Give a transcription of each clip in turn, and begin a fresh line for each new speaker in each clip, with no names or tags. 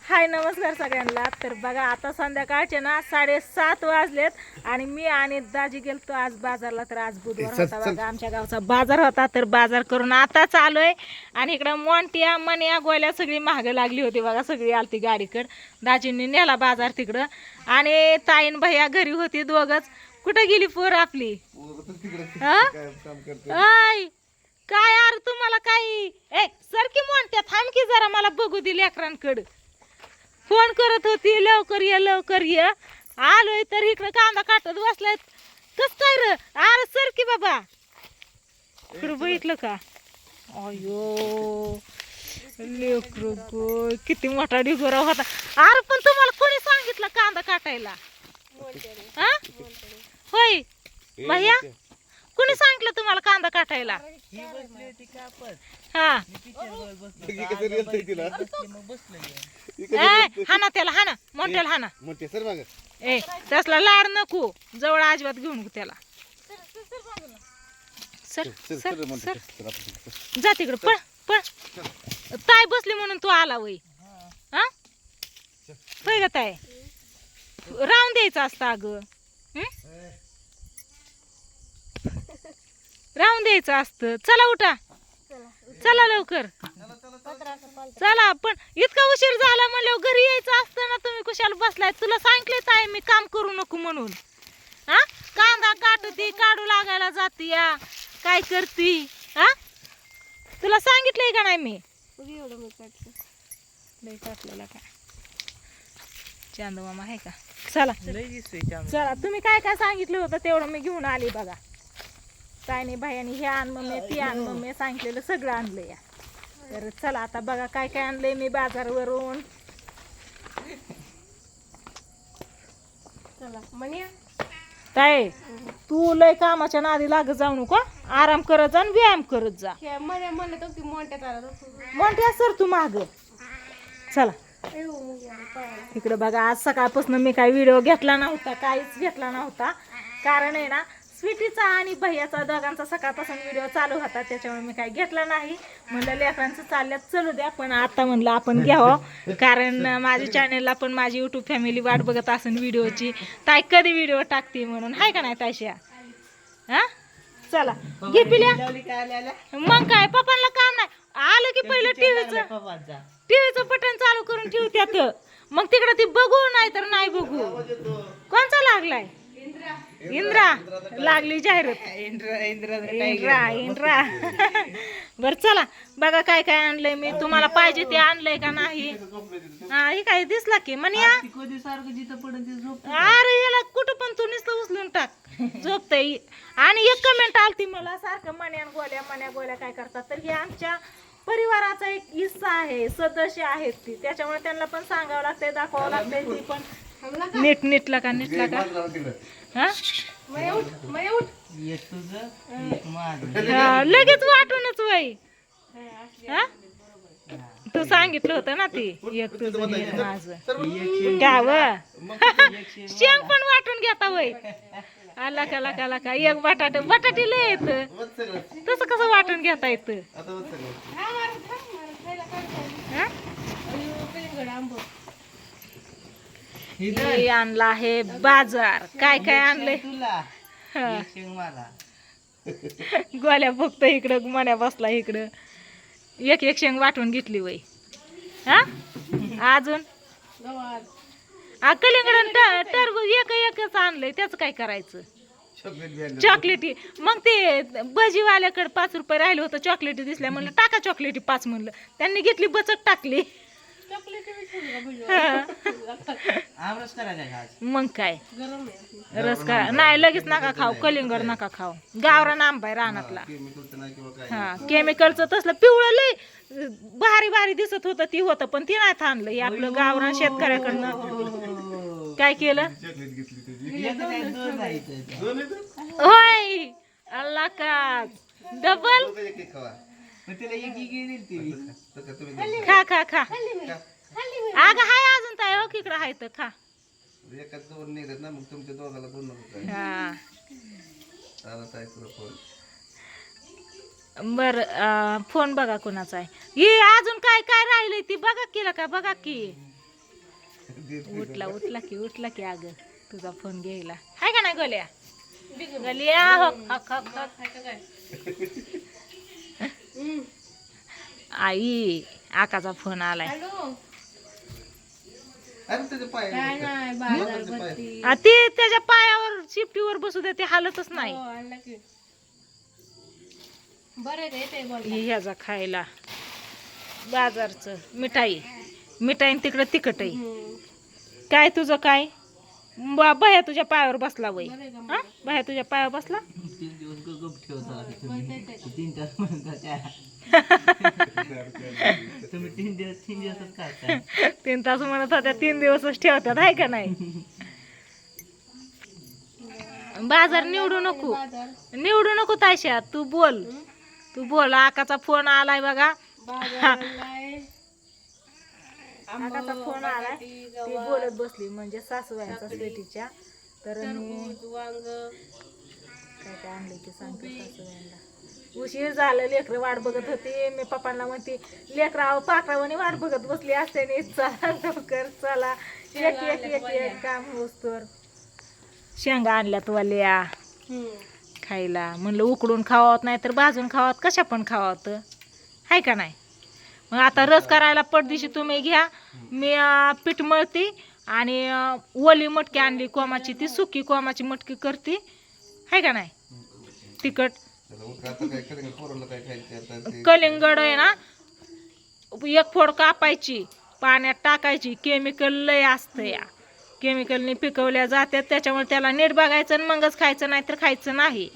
हाय नमस्कार सगळ्यांना। तर बघा आता संध्याकाळचे ना 7:30 वाजलेत आणि मी आणि दाजी गेलतो आज बाजारला। तर आज बुधवार होता बघा, आमच्या गावचा बाजार होता। तर बाजार करून आता चालूय आणि इकडं मोंट्या मन्या गोल्या सगळी महाग लागली होती बघा, सगळी आलती गाडीकडं। दाजींनी नेला बाजार तिकडं आणि ताईन भैया घरी होती दोघच। कुठे गेली पोर आपली? काय यार तुम्हाला काही ए सरकी मोंट्या थांब की जरा, मला बघू दे लेकरांकडं। फोन करत होती लवकर ये आलोय तर इकडे कांदा काटत बसलाय। कस काय र अरे सर की बाबा इकडं बघितलं का? अयो लेकरू गो किती मोठा ढिगोरा होता। अरे पण तुम्हाला कोणी सांगितलं कांदा काटायला? हा होय भैया, कोणी सांगितलं तुम्हाला कांदा काटायला? हा हाना त्याला, हाना मोठ्याला हाना। ए तसला लाड नको, जवळ अजिबात घेऊ नको त्याला। सर सर सर जा तिकडं, पळ पळ। ताई बसली म्हणून तू आला वय? हा होय ग ताई, राहून द्यायचं असतं अगं, राहून द्यायचं असतं। चला उठा, चला लवकर चला। पण इतका उशीर झाला म्हणल्यावर घरी यायचं असतं ना, तुम्ही कुशाला बसलाय? तुला सांगितले ताई मी काम करू नको म्हणून। हा कांदा काटती, काढू लागायला जाती या, काय करती? हा तुला सांगितलंय का नाही मी? लय काटलेला का चांद मामा आहे का? चला चला, तुम्ही काय काय सांगितलं होतं तेवढं मी घेऊन आली बघा। ताईने भैयानी हे आण मम्मी, ती आण मम्मी सांगितलेलं सगळं आणलं या। तर चला आता बघा काय काय आणलंय मी बाजारवरून। ताई तू लय कामाच्या नादी लागत जाऊ नको, आराम करत जा आणि व्यायाम करत जा। मोठ्या सर तू माग चला। इकडे बघा आज सकाळपासून मी काही व्हिडिओ घेतला नव्हता, काहीच घेतला नव्हता। कारण आहे ना स्वीटीचा आणि भैयाचा दोघांचा सकाळपासून व्हिडिओ चालू होता, त्याच्यामुळे मी काही घेतला नाही। म्हणलं लेकरांचं चालल्यात चलू द्या, पण आता म्हणलं आपण घ्यावं, कारण माझ्या चॅनेलला पण माझी यूट्यूब फॅमिली वाट बघत असेल व्हिडिओची। ताई कधी व्हिडिओ टाकते म्हणून, हाय का नाही तायशा? हा चला घे पिल्या। मग काय पप्पांना काम नाही, आलं की पहिलं टीव्हीचं बटन चालू करून ठेवत्यात, मग तिकडे ती बघू नाही तर नाही बघू। कोणचा लागलाय? इंद्रा लागली जाहिरात। इंद्रा बर चला बघा काय काय आणलंय मी, तुम्हाला पाहिजे ते आणलंय का नाही? हा हे काय दिसला की म्हणया? अरे याला कुठं पण तू नुसतं उचलून टाक, झोपतय। आणि एक कमेंट आलती मला सारखं मन्या गोल्या काय करतात, तर हे आमच्या परिवाराचा एक हिस्सा आहे, सदस्य आहेत ती, त्याच्यामुळे त्यांना पण सांगावं लागतंय, दाखवावं लागतंय। ती पण नीटला का हा लगेच वाटूनच वय। तू सांगितलं होतं ना ती एक तुझं एक माझं घ्याव शेंग पण वाटून घेता वय। आला का एक बटाटे लय येत, तसं कसं वाटून घेता येत? आणला आहे बाजार, काय काय आणलंय गोल्या बघतो इकडं, मन्या बसला इकडं, एक शेंग वाटून घेतली वय। हा अजून कलिंगड टरबूज एकच आणलंय, त्याचं काय करायचं? चॉकलेटी, मग ते भजीवाल्याकडे 5 रुपये राहिलं होतं, चॉकलेटी दिसल्या म्हणलं टाका चॉकलेटी 5 म्हणलं, त्यांनी घेतली बचत टाकली। मग काय रस करा नाही, लगेच नका खाऊ, कलिंगड नका खाऊ, गावरान आंबा आहे रानातला। हा केमिकलचं तसलं पिवळं लय भारी दिसत होतं, ती होतं पण ती नाही थांबलं। हे आपलं गावरान शेतकऱ्याकडनं काय केलं होय? अल्ला का डबल खा खा खा। अगं हाय अजून ताई, हो इकडं हाय तर खा। बर फोन बघा कोणाचा आहे, हे अजून काय काय राहिलंय ती बघा केलं का? बघा की उठला की अगं तुझा फोन घ्यायला हाय का नाही गोल्या गलिया हक हक हक आई आकाचा फोन आलाय ती त्याच्या पायावर शिफ्टीवर बसू दे ते हालतच नाही ह्याचा खायला बाजारचं मिठाई तिकडं तिखट आहे काय तुझं काय बाया तुझ्या पायावर बसला वय हा बाया तुझ्या पायावर बसला
3 दिवस गप ठेवता तुम्ही 3 तास तुम्ही 3 दिवसच काय
3 तास म्हणत होत्या 3 दिवसच ठेवतात आहे का नाही बाजार निवडू नको तायशा तू बोल आकाचा फोन आलाय बघा आकाचा फोन आलाय ती बोलत बसली म्हणजे सासूबाईंचा स्वीटीच्या तर काय आणले की सांगते सासूबाईंना उशीर झालं लेकरं वाट बघत होती मी पप्पांना म्हणते लेकराव पाकरावानी वाट बघत बसली असते नाही चला लवकर चला एक काम होस्तोर शेंगा आणल्यात वाल्या खायला म्हणलं उकडून खावावत नाही तर भाजून खावावत कशा पण खावावत हाय का नाही मग आता रस करायला पडदिशी तुम्ही घ्या मी पीठ मळती आणि ओली मटकी आणली कोमाची ती सुकी कोमाची मटकी करते हाय का नाही तिखट कलिंगड आहे ना एक फोड कापायची पाण्यात टाकायची केमिकल लय असतं या केमिकलने पिकवल्या जातात त्याच्यामुळे त्याला नीट बघायचं आणि मगच खायचं नाही तर खायचं नाही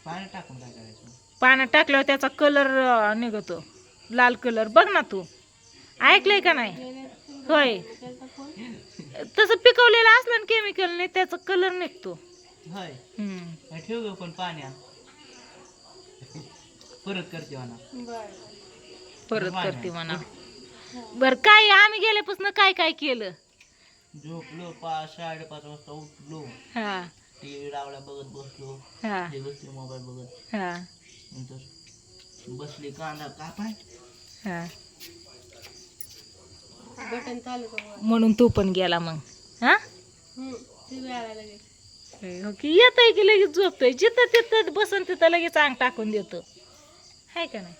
पाण्यात टाकल्यावर त्याचा कलर निघतो लाल कलर बघ ना तू ऐकलंय का नाही होय तसं पिकवलेलं असलं ना केमिकलने त्याचा कलर निघतो
ठेव पण पाण्यात परत करते म्हणा बर काय आम्ही गेल्यापासून काय काय केलं
झोपलो
5-5:30 वाजता उठलो टीव्ही लावला बघत बसलो मोबाईल बघत नंतर बसली कांदा कापाय
बटन चालू म्हणून तू पण गेला मग येतय की लगेच झोपतोय जिथं तिथं बसन तिथं लगेच अंग टाकून देतो हाय का नाही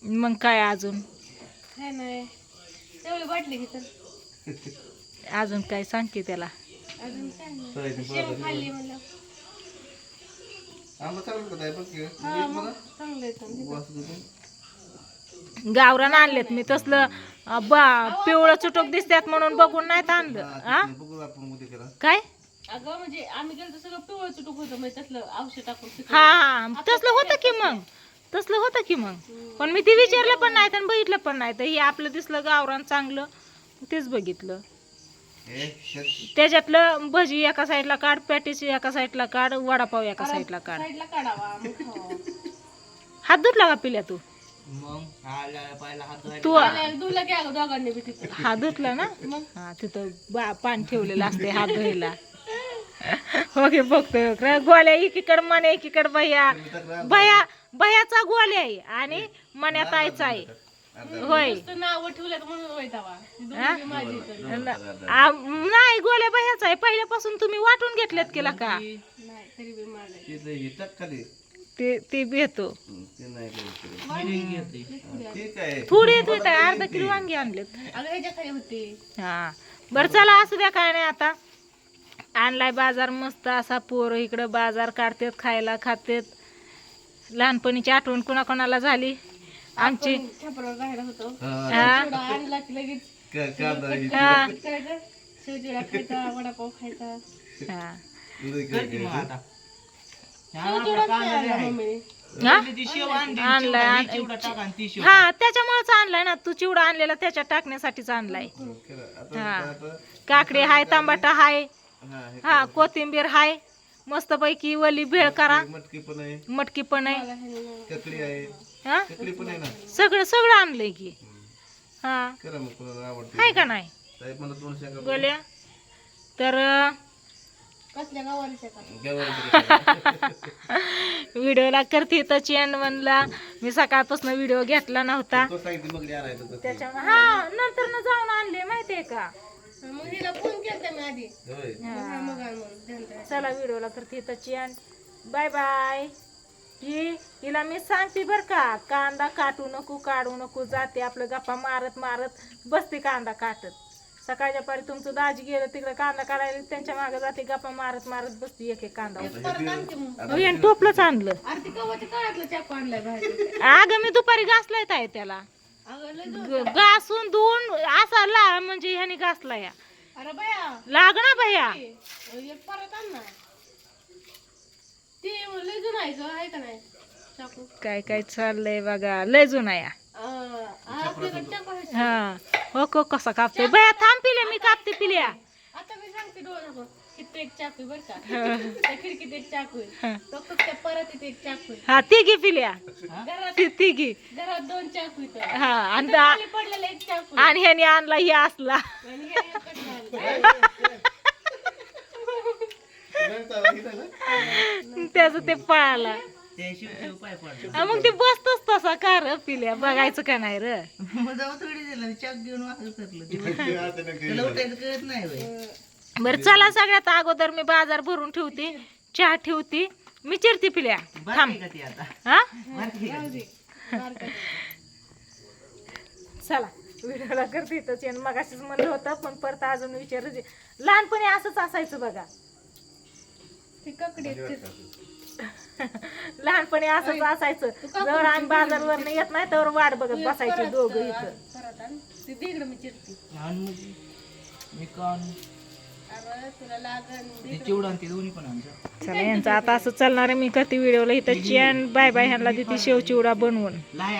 मग काय अजून नाही तेवढी वाटली की तर अजून काय सांग की त्याला गावरान आणलेत मी तसलं पिवळं चुटूक दिसतात म्हणून बघून नाहीत आणलं काय
अगं म्हणजे आम्ही गेलो सगळं पिवळं चुटूक होतं म्हणजे तसलं औषध टाकून
हा तसलं होतं की मग पण मी ते विचारलं पण नाही आणि बघितलं पण नाही तर हे आपलं दिसलं गावरान चांगलं तेच बघितलं त्याच्यातलं भजी एका साईडला काढ पॅटीस एका साईडला काढ वडापाव एका साईडला काढ हात धुतला का पिल्या तू तू हात धुतला ना हा तिथं पान ठेवलेलं असते हात धुयला ओके बघतोय गोल्या एकीकडे मने एकीकडे भैयाचा गोल्या आहे आणि मन्यात आईचा आहे होय
नाव ठेवलं
नाही गोल्या भैयाचा आहे पहिल्यापासून तुम्ही वाटून घेतलेत केला का ते भेटतो थोडी अर्धा किलो वांगी आणलेत हा बरं चला असू द्या काय नाही आता आणलाय बाजार मस्त असा पोरं इकडं बाजार काढतात खायला खातात लहानपणीची आठवण कोणाकोणाला झाली आमची
वडापाव खायचा
हा त्याच्यामुळेच आणलाय ना तू चिवडा आणलेला त्याच्यात टाकण्यासाठीच आणलाय हा काकडी हाय टमाटा हाय हा कोथिंबीर हाय मस्त पैकी वली भेळ करा मटकी पण आहे सगळं आणलंय की हा हाय का नाही गोल्या तर
कसल्या गावाला का
व्हिडिओला करते तर चेन म्हणला मी सकाळपासून व्हिडिओ घेतला नव्हता त्याच्यामुळे हा नंतर न जाऊन आणले माहितीये का.
मग हिला फोन केलता मी आधी मग म्हणून
चला व्हिडिओला करते तर चेन बाय बाय. हिला मी सांगते बर का कांदा काटू नको काढू नको जाते आपलं गप्पा मारत मारत बसते कांदा काटत. सकाळच्या पारी तुमचं दाजी गेलं तिकडे कांदा काढायला त्यांच्या मागे जाते गप्पा मारत मारत बसते एक एक कांदा.
परत आणते मग.
याने टोपलंच आणलं.
अरे ती गव्हाच्या काळातला चाकू आणलाय बाहेर.
अगं मी दुपारी घासलाय ताई त्याला
अगं लय जोर.
घासून धुवून असा ला म्हणजे ह्याने घासला या
अरे बया
लाग ना भैया.
एक परत आण ना. ते लय जुनं आहे ग आहे का नाही चाकू.
काय काय चाललंय बघा लय जुना या.
आपल्याकडे चाकू आहे.
हा हो को कसा कापते भैया थांब पिल्या मी कापते पिल्या.
आता मी सांगते डोळा दाखव. इथं एक चाकू आहे बरं का. त्या खिडकीत एक चाकू आहे. तो त्या परत इथे एक चाकू आहे.
हा तिघी पिल्या
घरात
तिघी
घरात 2 चाकू आहेत.
हा आणि
खाली पडलेला एक चाकू आहे.
आणि ह्याने आणला हे असला
आणि हे एकच आणलं.
त्याच ते पळाला. हा, मग ते बसतोच तसा का र पिल्या बघायचं का नाही र. बर चला सगळ्यात अगोदर मी बाजार भरून ठेवते चहा ठेवते मी चिरते पिल्या थांब हा चला व्हिडिओला करते इथंच आणि मगाशीच म्हणलं होतं पण परत अजून विचारते. लहानपणी असंच असायचं बघा
ते ककडे आहेत ते.
लहानपणी असंच असायचं जर आम्ही बाजारवर येत नाही तर वाट बघत बसायचे दोघं इथं.
परत आण. ते दीड मी चिरते. अरे तुला लागन.
चला यांचं आता असं चालणार आहे. मी करते व्हिडिओला इथं चेन बाय बाय ह्यांना देते शेव चिवडा बनवून.